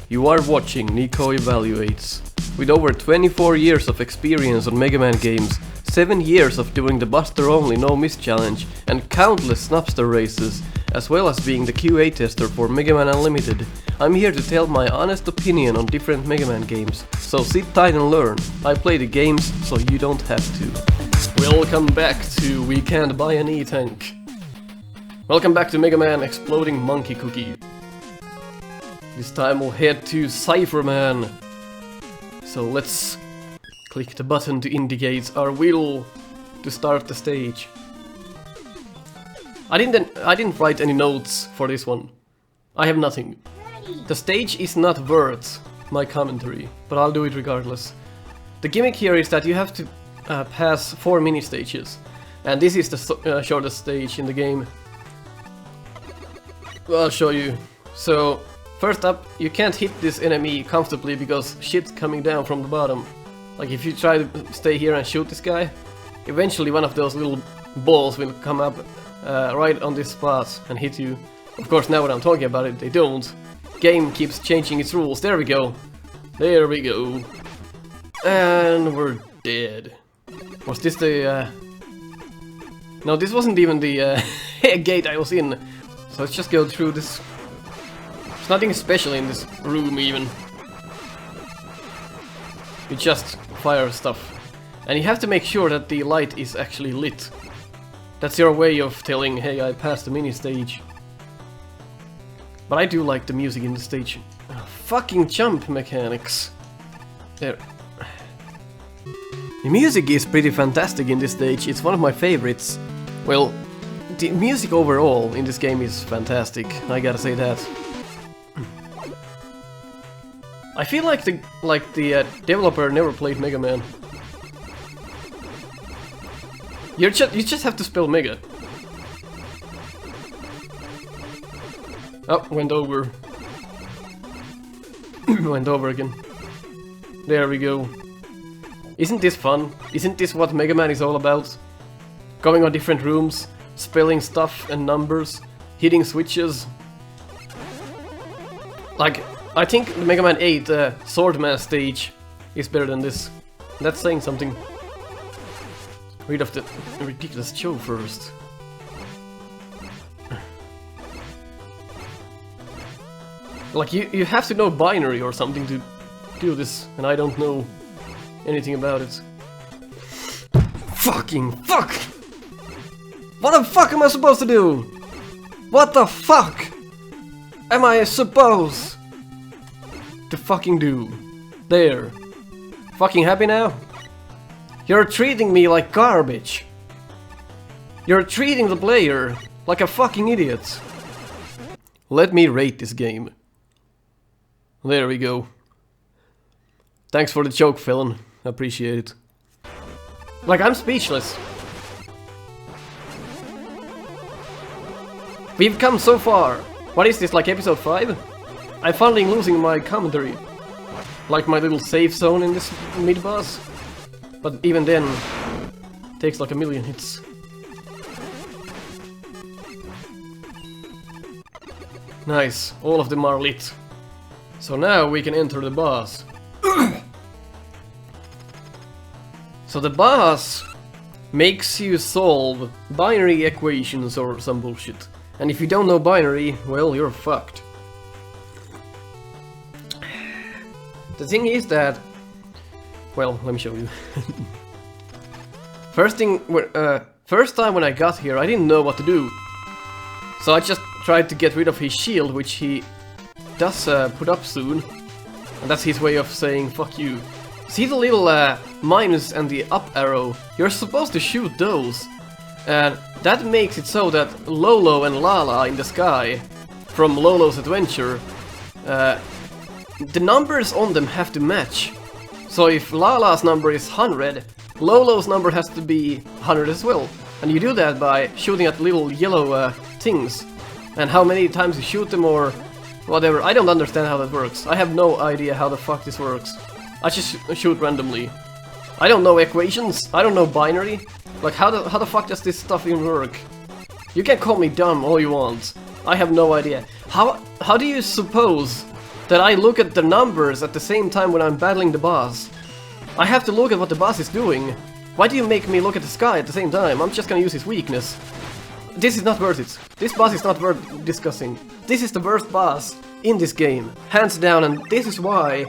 You are watching Nico Evaluates. With over 24 years of experience on Mega Man games, 7 years of doing the Buster Only No Miss Challenge, and countless Snupster Races, as well as being the QA tester for Mega Man Unlimited, I'm here to tell my honest opinion on different Mega Man games. So sit tight and learn. I play the games, so you don't have to. Welcome back to We Can't Buy an E-Tank. Welcome back to Mega Man Exploding Monkey Cookie. This time we'll head to Cipher Man. So let's click the button to indicate our will to start the stage. I didn't write any notes for this one. I have nothing. The stage is not worth my commentary, but I'll do it regardless. The gimmick here is that you have to pass 4 mini stages, and this is the shortest stage in the game. I'll show you. So first up, you can't hit this enemy comfortably because shit's coming down from the bottom. Like if you try to stay here and shoot this guy, eventually one of those little balls will come up right on this spot and hit you. Of course, now when I'm talking about it, they don't. Game keeps changing its rules. There we go. There we go. And we're dead. Was this the... No, this wasn't even the gate I was in. So let's just go through this. There's nothing special in this room even. You just fire stuff. And you have to make sure that the light is actually lit. That's your way of telling, hey, I passed the mini stage. But I do like the music in the stage. Fucking jump mechanics. There. The music is pretty fantastic in this stage. It's one of my favorites. Well, the music overall in this game is fantastic. I gotta say that. I feel like the developer never played Mega Man. You just have to spell Mega. Oh, went over. Went over again. There we go. Isn't this fun? Isn't this what Mega Man is all about? Going on different rooms, spelling stuff and numbers, hitting switches. Like, I think the Mega Man 8 Swordman stage is better than this. That's saying something. Read off the ridiculous show first. Like, you have to know binary or something to do this, and I don't know anything about it. Fucking fuck! What the fuck am I supposed to do? What the fuck am I supposed to fucking do? There. Fucking happy now? You're treating me like garbage. You're treating the player like a fucking idiot. Let me rate this game. There we go. Thanks for the joke, Felon. Appreciate it. Like, I'm speechless. We've come so far. What is this, like episode 5? I'm finally losing my commentary. Like my little safe zone in this mid-boss. But even then, it takes like a million hits. Nice, all of them are lit. So now we can enter the boss. So the boss makes you solve binary equations or some bullshit. And if you don't know binary, well, you're fucked. The thing is that... Well, let me show you. First time when I got here, I didn't know what to do. So I just tried to get rid of his shield, which he does put up soon. And that's his way of saying fuck you. See the little minus and the up arrow? You're supposed to shoot those. And that makes it so that Lolo and Lala in the sky, from Lolo's Adventure, the numbers on them have to match. So if Lala's number is 100, Lolo's number has to be 100 as well. And you do that by shooting at little yellow things. And how many times you shoot them or whatever, I don't understand how that works. I have no idea how the fuck this works. I just shoot randomly. I don't know equations, I don't know binary. Like, how the fuck does this stuff even work? You can call me dumb all you want. I have no idea. How do you suppose that I look at the numbers at the same time when I'm battling the boss. I have to look at what the boss is doing. Why do you make me look at the sky at the same time? I'm just gonna use his weakness. This is not worth it. This boss is not worth discussing. This is the worst boss in this game, hands down, and this is why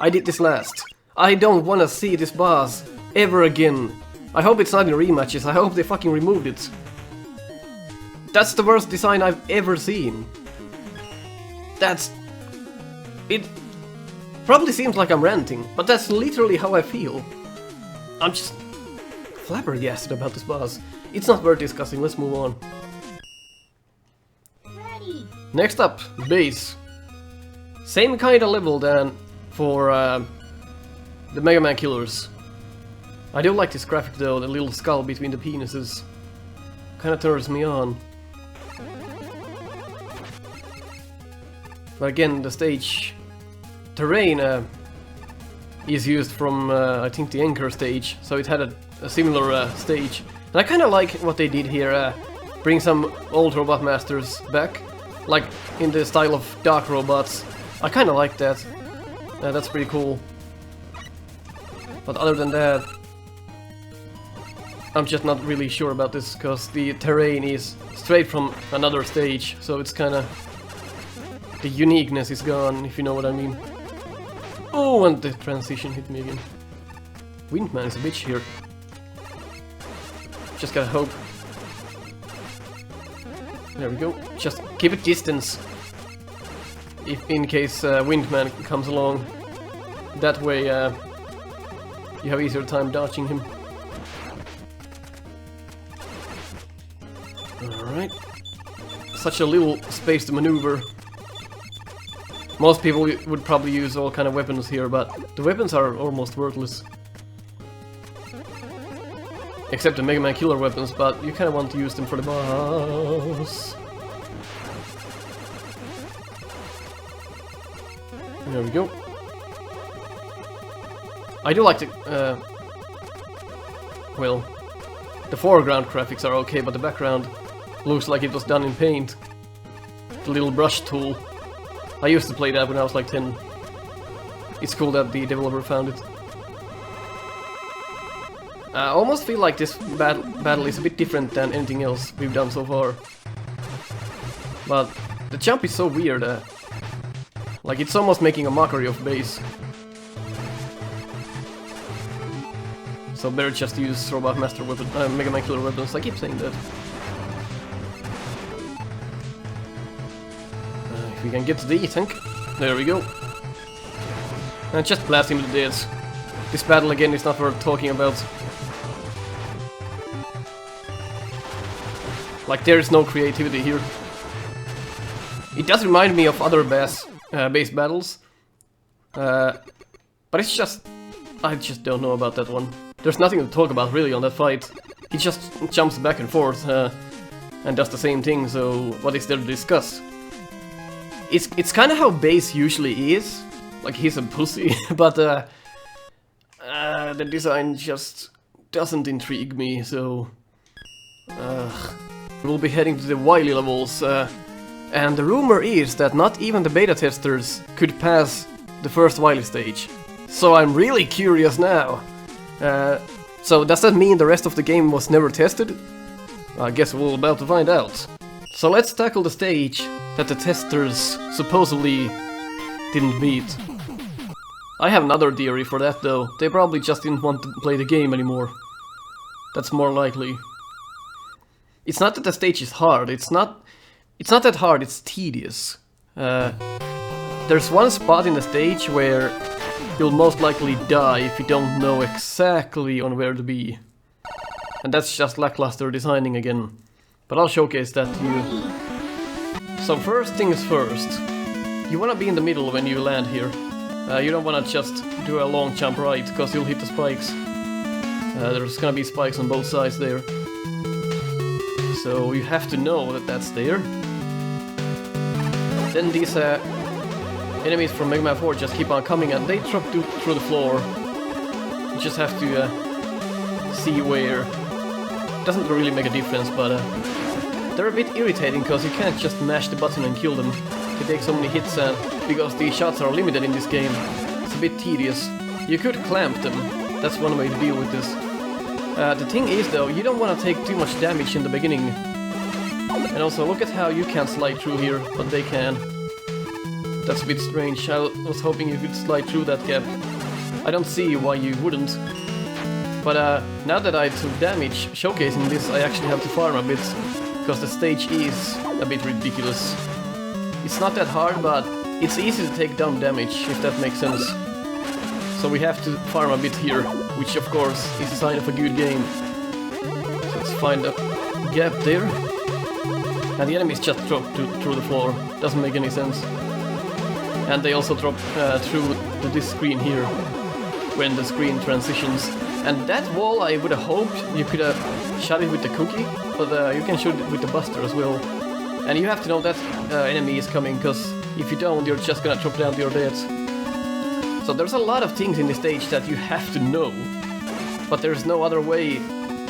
I did this last. I don't wanna see this boss ever again. I hope it's not in rematches, I hope they fucking removed it. That's the worst design I've ever seen. It probably seems like I'm ranting, but that's literally how I feel. I'm just flabbergasted about this boss. It's not worth discussing, let's move on. Ready. Next up, base. Same kind of level than for the Mega Man killers. I do like this graphic though, the little skull between the penises. Kinda turns me on. But again, the stage terrain is used from, I think, the Anchor stage, so it had a similar stage. And I kinda like what they did here, bring some old robot masters back, like in the style of Dark Robots. I kinda like that. That's pretty cool. But other than that, I'm just not really sure about this, because the terrain is straight from another stage, so it's kinda... the uniqueness is gone, if you know what I mean. Oh, and the transition hit me again. Windman is a bitch here. Just gotta hope. There we go. Just keep it distance. If in case Windman comes along. That way you have easier time dodging him. Alright. Such a little space to maneuver. Most people would probably use all kind of weapons here, but the weapons are almost worthless. Except the Mega Man killer weapons, but you kind of want to use them for the boss. There we go. I do like the... well, the foreground graphics are okay, but the background looks like it was done in paint. The little brush tool. I used to play that when I was like 10. It's cool that the developer found it. I almost feel like this battle is a bit different than anything else we've done so far. But the jump is so weird. Like it's almost making a mockery of base. So better just use Robot Master weapon, Mega Man killer weapons. I keep saying that. If we can get to the E-tank. There we go. And just blast him to death. This battle again is not worth talking about. Like there is no creativity here. It does remind me of other base battles. But it's just... I just don't know about that one. There's nothing to talk about really on that fight. He just jumps back and forth and does the same thing, so what is there to discuss? It's kind of how base usually is. Like he's a pussy, but the design just doesn't intrigue me, so... we'll be heading to the Wily levels, and the rumor is that not even the beta testers could pass the first Wily stage. So I'm really curious now. So does that mean the rest of the game was never tested? I guess we're about to find out. So let's tackle the stage that the testers supposedly didn't beat. I have another theory for that though. They probably just didn't want to play the game anymore. That's more likely. It's not that the stage is hard, it's not that hard, it's tedious. There's one spot in the stage where you'll most likely die if you don't know exactly on where to be. And that's just lackluster designing again. But I'll showcase that to you. So first things first. You wanna be in the middle when you land here. You don't wanna just do a long jump right, because you'll hit the spikes. There's gonna be spikes on both sides there. So you have to know that that's there. Then these enemies from Mega Man 4 just keep on coming and they drop through the floor. You just have to see where. Doesn't really make a difference, but they're a bit irritating because you can't just mash the button and kill them. they take so many hits, and because the shots are limited in this game, it's a bit tedious. You could clamp them, that's one way to deal with this. The thing is though, you don't want to take too much damage in the beginning. And also look at how you can't slide through here, but they can. That's a bit strange. I was hoping you could slide through that gap. I don't see why you wouldn't. But now that I took damage showcasing this, I actually have to farm a bit, because the stage is a bit ridiculous. It's not that hard, but it's easy to take down damage, if that makes sense. So we have to farm a bit here, which of course is a sign of a good game. So let's find a gap there. And the enemies just drop through the floor, doesn't make any sense. And they also drop through this screen here, when the screen transitions. And that wall, I would have hoped you could have shot it with the cookie, but you can shoot it with the buster as well. And you have to know that enemy is coming, because if you don't, you're just gonna drop down to your death. So there's a lot of things in this stage that you have to know, but there's no other way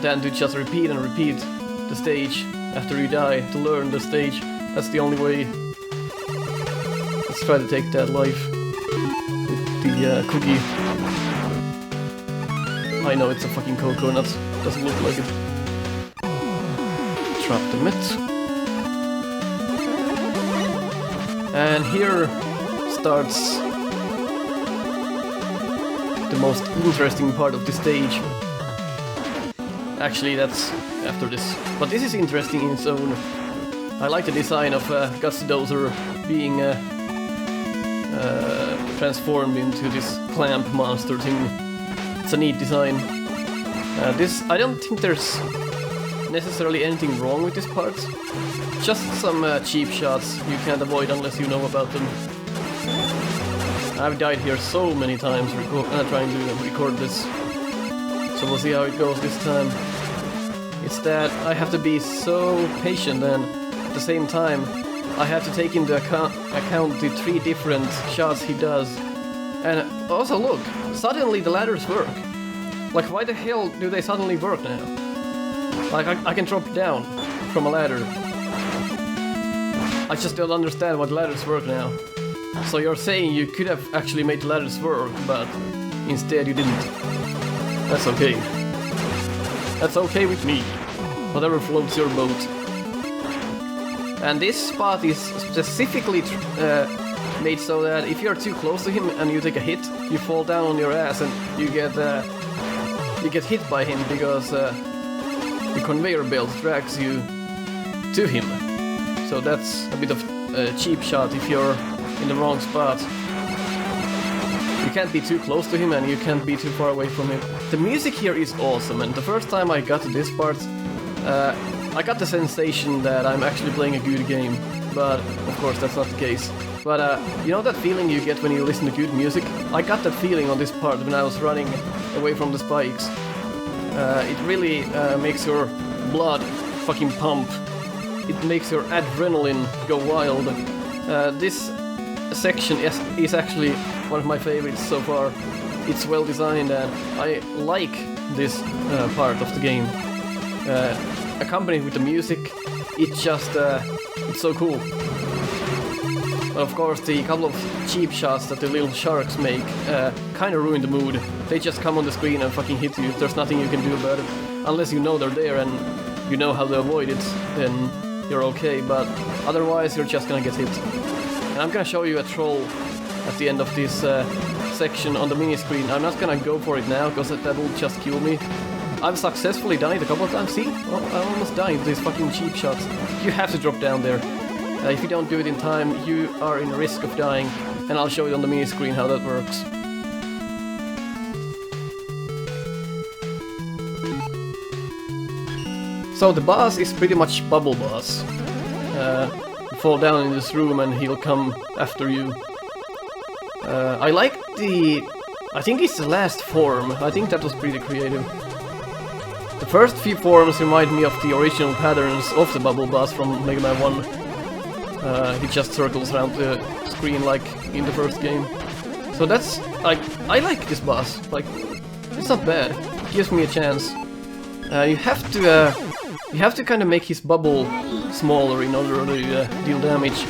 than to just repeat and repeat the stage after you die, to learn the stage. That's the only way. Let's try to take that life with the cookie. I know it's a fucking coconut, doesn't look like it. Trap the mitt. And here starts the most interesting part of the stage. Actually, that's after this. But this is interesting in its own. I like the design of Gutsdozer being transformed into this clamp monster thing. It's a neat design. I don't think there's necessarily anything wrong with this part. Just some cheap shots you can't avoid unless you know about them. I've died here so many times trying to record this. So we'll see how it goes this time. It's that I have to be so patient, and at the same time I have to take into account the 3 different shots he does. And also look, suddenly the ladders work. Like, why the hell do they suddenly work now? Like, I can drop down from a ladder. I just don't understand why the ladders work now. So you're saying you could have actually made the ladders work, but instead you didn't. That's okay. That's okay with me. Whatever floats your boat. And this spot is specifically made so that if you're too close to him and you take a hit, you fall down on your ass and you get hit by him, because the conveyor belt drags you to him. So that's a bit of a cheap shot if you're in the wrong spot. You can't be too close to him and you can't be too far away from him. The music here is awesome, and the first time I got to this part, I got the sensation that I'm actually playing a good game, but of course that's not the case. But you know that feeling you get when you listen to good music? I got that feeling on this part when I was running away from the spikes. It really makes your blood fucking pump. It makes your adrenaline go wild. This section is actually one of my favorites so far. It's well designed, and I like this part of the game. Accompanied with the music, it's just it's so cool. But of course, the couple of cheap shots that the little sharks make kind of ruin the mood. They just come on the screen and fucking hit you. There's nothing you can do about it. Unless you know they're there and you know how to avoid it, then you're okay, but otherwise you're just gonna get hit. And I'm gonna show you a troll at the end of this section on the mini screen. I'm not gonna go for it now, because that will just kill me. I've successfully done it a couple of times. See? Oh, I almost died with these fucking cheap shots. You have to drop down there. If you don't do it in time, you are in risk of dying, and I'll show you on the mini screen how that works. So the boss is pretty much Bubble Boss. You fall down in this room and he'll come after you. I like I think it's the last form. I think that was pretty creative. The first few forms remind me of the original patterns of the Bubble Boss from Mega Man 1. He just circles around the screen like in the first game. So that's... I like this boss. Like, it's not bad. It gives me a chance. You have to kind of make his bubble smaller in order to deal damage.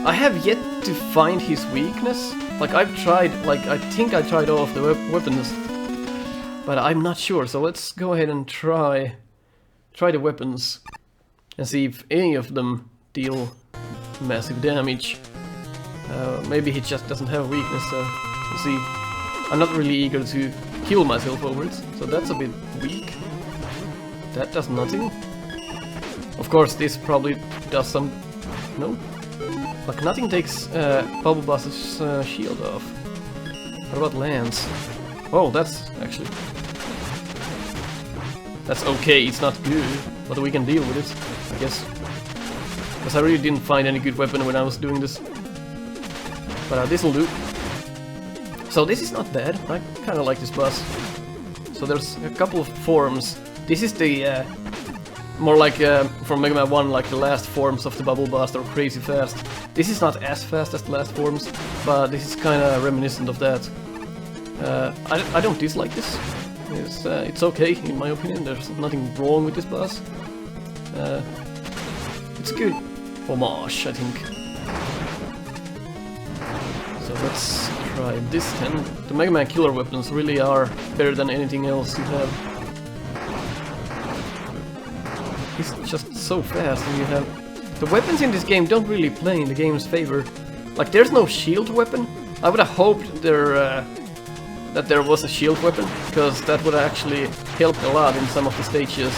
I have yet to find his weakness. Like I've tried, like I think I tried all of the weapons, but I'm not sure. So let's go ahead and try the weapons and see if any of them deal massive damage. Maybe he just doesn't have a weakness. We'll see. I'm not really eager to kill myself over it, so that's a bit weak. That does nothing. Of course, this probably does some... No? Like, nothing takes Bubble Boss's shield off. What about Lance? Oh, that's actually... That's okay, it's not good, but we can deal with it, I guess. Because I really didn't find any good weapon when I was doing this. But this'll do. So this is not bad, I kinda like this boss. So there's a couple of forms. This is the... more like from Mega Man 1, like the last forms of the Bubble Boss are crazy fast. This is not as fast as the last forms, but this is kinda reminiscent of that. I don't dislike this. It's okay, in my opinion. There's nothing wrong with this boss. It's a good homage, I think. So let's try this then. The Mega Man killer weapons really are better than anything else you have. He's just so fast, and you have... The weapons in this game don't really play in the game's favor. Like, there's no shield weapon. I would have hoped that there was a shield weapon, because that would have actually helped a lot in some of the stages.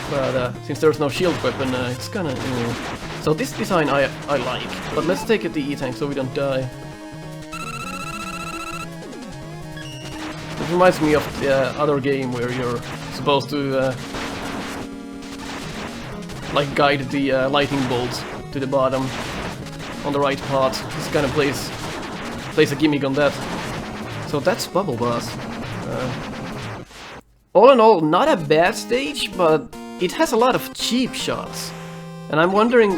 But since there's no shield weapon, it's kinda... So this design I like, but let's take it the E-Tank so we don't die. It reminds me of the other game where you're supposed to... like guide the lightning bolt to the bottom on the right path. This kind of plays a gimmick on that. So that's Bubble Boss. All in all, not a bad stage, but it has a lot of cheap shots. And I'm wondering,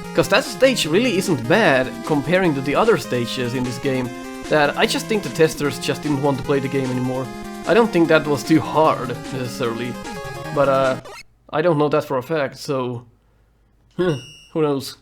because that stage really isn't bad comparing to the other stages in this game, that I just think the testers just didn't want to play the game anymore. I don't think that was too hard, necessarily. But I don't know that for a fact, so... who knows.